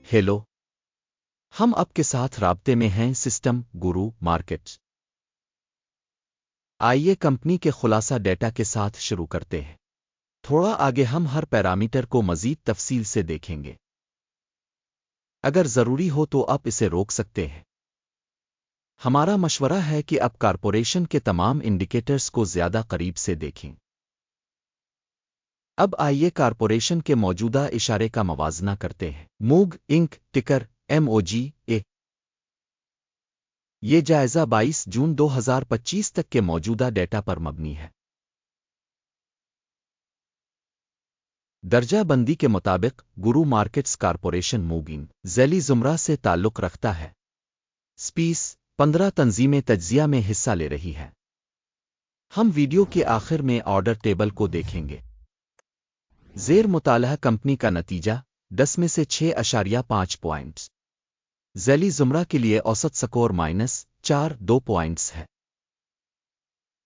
Hello. हम आपके साथ राब्ते में हैं सिस्टम गुरु मार्केट्स। आइए कंपनी के खुलासा डेटा के साथ शुरू करते हैं। थोड़ा आगे हम हर पैरामीटर को मजीद तफसील से देखेंगे। अगर जरूरी हो तो आप इसे रोक सकते हैं। हमारा मशवरा है कि आप कारपोरेशन के तमाम इंडिकेटर्स को ज्यादा करीब से देखें। अब आइए कारपोरेशन के मौजूदा इशारे का मवाजना करते हैं। मूग इंक टिकर MOGA। ये जायजा 22 जून 2025 तक के मौजूदा डेटा पर मबनी है। दर्जा बंदी के मुताबिक गुरु मार्केट्स कारपोरेशन मूगिन ज़ैली ज़ुमरा से ताल्लुक़ रखता है। स्पीस 15 तंजीमें तज्जिया में हिस्सा ले रही है। हम वीडियो के आखिर में ऑर्डर टेबल को देखेंगे। ज़ेर मुतालहा कंपनी का नतीजा 10 में से 6.5 पॉइंट्स। ज़ैली ज़ुमरा के लिए औसत स्कोर -4.2 पॉइंट्स है।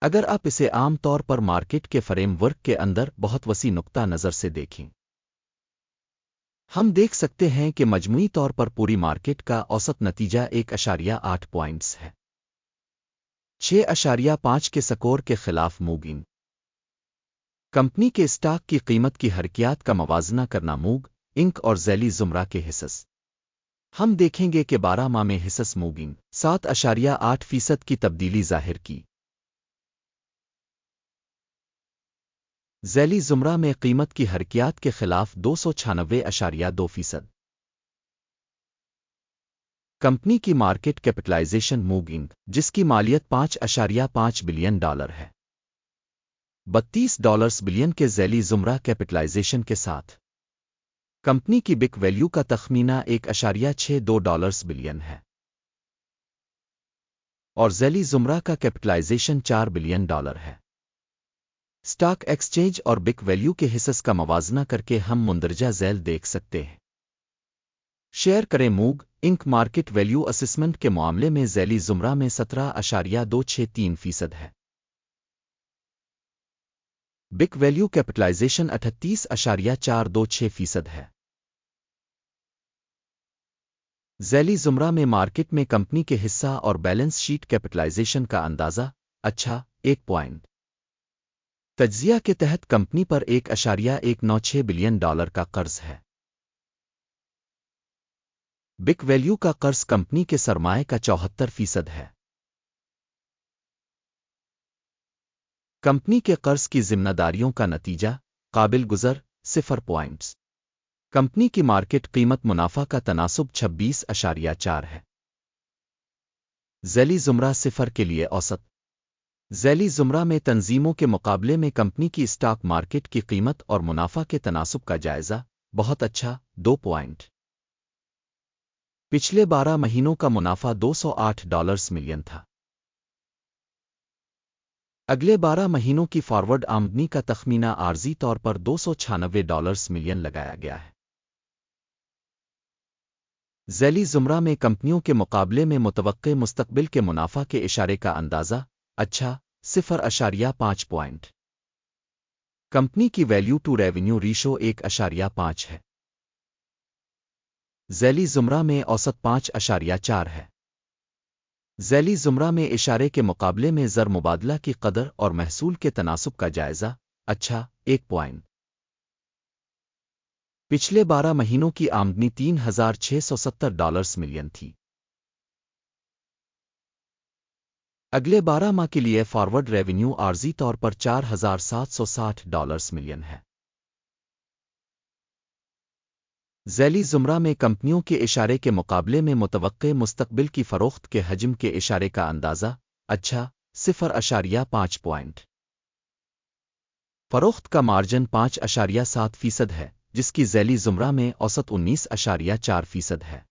अगर आप इसे आम तौर पर मार्केट के फ्रेमवर्क के अंदर बहुत वसी नुक्ता नज़र से देखें, हम देख सकते हैं कि मजमूई तौर पर पूरी मार्केट का औसत नतीजा 1.8 पॉइंट्स है। 6.5 के स्कोर के खिलाफ मूगिन कंपनी के स्टॉक की कीमत की हरकियात का मवाजना करना मूग इंक और ज़ैली ज़ुमरा के हिस्स। हम देखेंगे कि 12 माह में हिस्स मूगिन 7.8% की तब्दीली जाहिर की। ज़ैली ज़ुमरा में कीमत की हरकियात के खिलाफ 296.2%। कंपनी की मार्केट कैपिटलाइजेशन मूगिंग जिसकी मालियत $5.5 बिलियन है, $32 बिलियन के ज़ैली ज़ुमरा कैपिटलाइजेशन के साथ कंपनी की बिक वैल्यू का तखमीना $1.62 बिलियन है और ज़ैली ज़ुमरा का कैपिटलाइजेशन $4 बिलियन है। स्टॉक एक्सचेंज और बिक वैल्यू के हिस्स का मवाजना करके हम मुंदरजा झैल देख सकते हैं। शेयर करें मूग इंक मार्केट वैल्यू असेसमेंट के मामले में ज़ैली ज़ुमरा में 17.263% है। बिक वैल्यू कैपिटलाइजेशन 38.426% है। ज़ैली ज़ुमरा में मार्केट में कंपनी के हिस्सा और बैलेंस शीट कैपिटलाइजेशन का अंदाज़ा 1 पॉइंट। तज्जिया के तहत कंपनी पर $1.196 बिलियन का कर्ज है। बिक वैल्यू का कर्ज कंपनी के सरमाए का 74% है। कंपनी के कर्ज की जिम्मेदारियों का नतीजा काबिल गुज़र 0 पॉइंट्स। कंपनी की मार्केट कीमत मुनाफा का तनासुब 26.4 है। ज़ैली ज़ुमरा 0 के लिए औसत। ज़ैली ज़ुमरा में तंजीमों के मुकाबले में कंपनी की स्टॉक मार्केट की कीमत और मुनाफा के तनासुब का जायज़ा बहुत अच्छा 2 पॉइंट। पिछले 12 महीनों का मुनाफा $208 मिलियन था। अगले 12 महीनों की फॉरवर्ड आमदनी का तखमीना आर्जी तौर पर $296 मिलियन लगाया गया है। ज़ैली ज़ुमरा में कंपनियों के मुकाबले में मुतवक्के मुस्तकबिल के मुनाफा के इशारे का अंदाज़ा अच्छा 0.5 पॉइंट। कंपनी की वैल्यू टू रेवेन्यू रेशो 1.5 है। ज़ैली ज़ुमरा में औसत 5.4 है। ज़ैली ज़ुमरा में इशारे के मुकाबले में ज़र मुबादला की कदर और महसूल के तनासुब का जायज़ा अच्छा 1 पॉइंट। पिछले 12 महीनों की आमदनी $3,670 मिलियन थी। अगले 12 माह के लिए फॉरवर्ड रेवेन्यू आर्जी तौर पर $4,760 मिलियन है। ज़ैली ज़ुमरा में कंपनियों के इशारे के मुकाबले में मुतवक्के मुस्तकबिल की फ़रोख्त के हजम के इशारे का अंदाज़ा अच्छा 0.5 पॉइंट। फ़रोख्त का मार्जिन 5.7% है, जिसकी ज़ैली ज़ुमरा में औसत 19.4% है।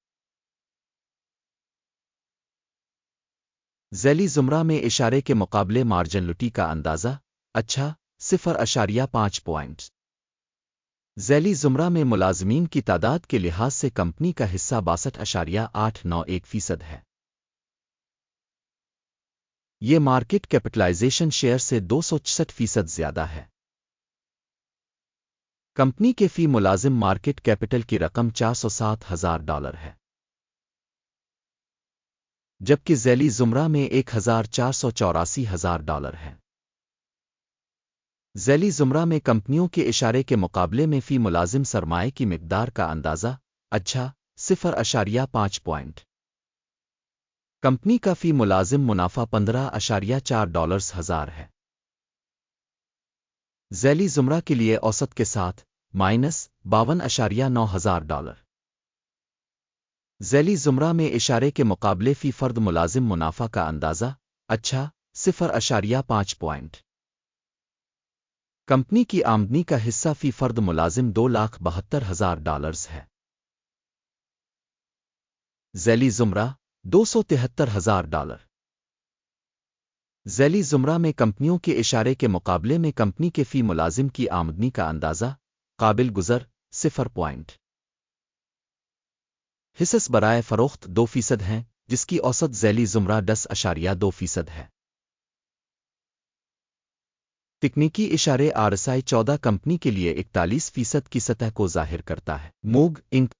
ज़ैली ज़ुमरा में इशारे के मुकाबले मार्जिन लुटी का अंदाज़ा अच्छा 0.5 पॉइंट। ज़ैली ज़ुमरा में मुलाजमीन की तादाद के लिहाज से कंपनी का हिस्सा 62.891% है। ये मार्केट कैपिटलाइजेशन शेयर से 266% ज़्यादा है। कंपनी के फी मुलाजिम मार्केट कैपिटल की रकम $407,000 है, जबकि ज़ैली ज़ुमरा में $1,484,000 है। ज़ैली ज़ुमरा में कंपनियों के इशारे के मुकाबले में फी मुलाजिम सरमाए की मिकदार का अंदाज़ा 0.5 पॉइंट। कंपनी का फी मुलाजिम मुनाफा $15.4 है। ज़ैली ज़ुमरा के लिए औसत के साथ $52.9 ज़ैली ज़ुमरा में इशारे के मुकाबले फ़ी फ़र्द मुलाजिम मुनाफा का अंदाज़ा 0.5 पॉइंट। कंपनी की आमदनी का हिस्सा फ़ी फ़र्द मुलाजिम $2,72,000 है। ज़ैली ज़ुमरा $273,000। ज़ैली ज़ुमरा में कंपनियों के इशारे के मुकाबले में कंपनी के फ़ी मुलाजिम की आमदनी का अंदाज़ा काबिल गुज़र 0 पॉइंट। हिस्स बराए फ़रोख्त 2% हैं, जिसकी औसत ज़ैली ज़ुमरा 10.2% है। तकनीकी इशारे RSI 14 कंपनी के लिए 41% की सतह को ज़ाहिर करता है। मूग इंक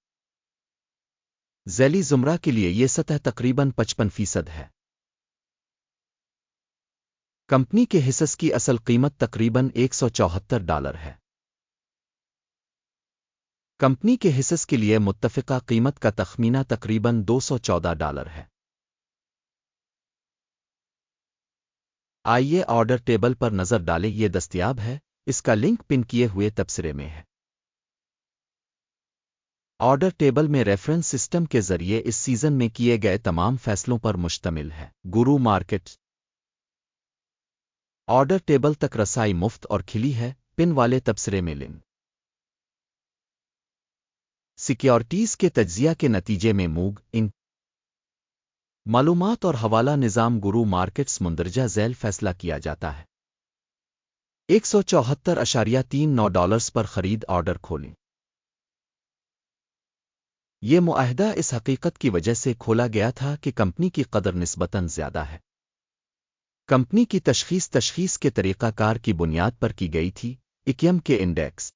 ज़ैली ज़ुमरा के लिए ये सतह तकरीबन 55% है। कंपनी के हिस्स की असल कीमत तकरीबन $174 है। कंपनी के हिस्स के लिए मुत्तफ़िका कीमत का तखमीना तकरीबन $214 है। आइए ऑर्डर टेबल पर नज़र डालें, ये दस्तयाब है, इसका लिंक पिन किए हुए तबसरे में है। ऑर्डर टेबल में रेफरेंस सिस्टम के जरिए इस सीजन में किए गए तमाम फैसलों पर मुश्तमिल है। गुरु मार्केट ऑर्डर टेबल तक रसाई मुफ्त और खिली है, पिन वाले तबसरे में लिंक। सिक्योरिटीज के तज्जिया के नतीजे में मूग इंक मालूमात और हवाला निज़ाम गुरु मार्केट्स मुंदरजा झैल फैसला किया जाता है। $174.39 पर खरीद ऑर्डर खोलें। ये मुआहदा इस हकीकत की वजह से खोला गया था कि कंपनी की कदर निस्बतन ज़्यादा है। कंपनी की तशख़ीस के तरीक़ाकार की बुनियाद पर की गई थी। इक्यम के इंडेक्स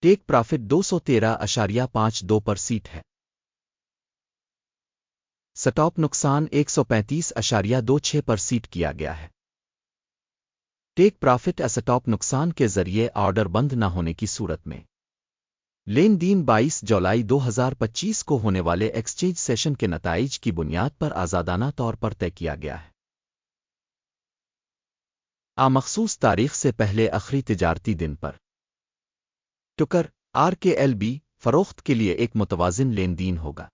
टेक प्रॉफिट 213.52 पर सीट है। स्टॉप नुकसान 135.26 पर सीट किया गया है। टेक प्रॉफिट स्टॉप नुकसान के जरिए ऑर्डर बंद न होने की सूरत में लेन देन 22 जुलाई 2025 को होने वाले एक्सचेंज सेशन के नताइज की बुनियाद पर आज़ादाना तौर पर तय किया गया है। मखसूस तारीख से पहले आखिरी तिजारती दिन पर टुकर RKLB फरोख्त के लिए एक मुतवाज़िन लेन देन होगा।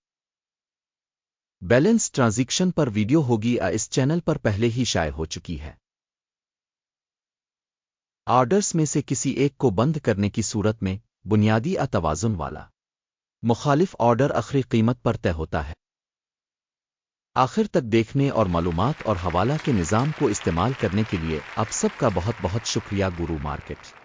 बैलेंस ट्रांजैक्शन पर वीडियो होगी इस चैनल पर पहले ही शाये हो चुकी है। ऑर्डर्स में से किसी एक को बंद करने की सूरत में बुनियादी तवाज़ुन वाला मुखालिफ ऑर्डर आखिरी कीमत पर तय होता है। आखिर तक देखने और मालूमात और हवाला के निज़ाम को इस्तेमाल करने के लिए आप सबका बहुत बहुत शुक्रिया। गुरु मार्केट।